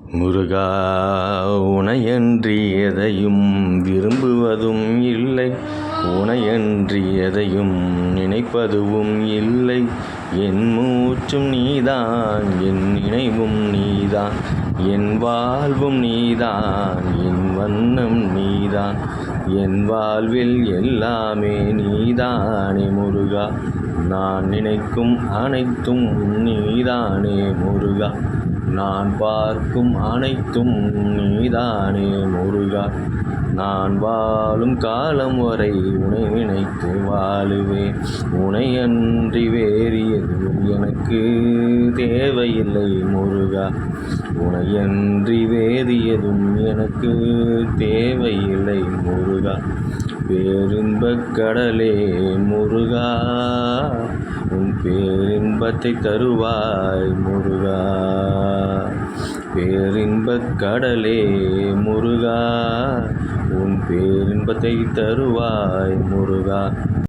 முருகா, உனையன்றி எதையும் விரும்புவதும் இல்லை, உனையன்றி எதையும் நினைப்பதுவும் இல்லை. என் மூச்சும் நீதான், என் நினைவும் நீதான், என் வாழ்வும் நீதான், என் வண்ணம் நீதான். என் வாழ்வில் எல்லாமே நீதானே முருகா, நான் நினைக்கும் அனைத்தும் நீதானே முருகா, நான் பார்க்கும் அனைத்தும் நீதானே முருகா. நான் வாழும் காலம் வரை உனை நினைத்து வாழுவேன், உனையன்றி வேறு எதுவும் எனக்கு தேவையில்லை முருகா, உனையன்றி வேறு எதுவும் எனக்கு தேவையில்லை முருகா. பேரின்பக் கடலே முருகா, உன் பேரின்பத்தை தருவாய் முருகா. பேரின்பக் கடலே முருகா, உன் பேரின்பத்தை தருவாய் முருகா.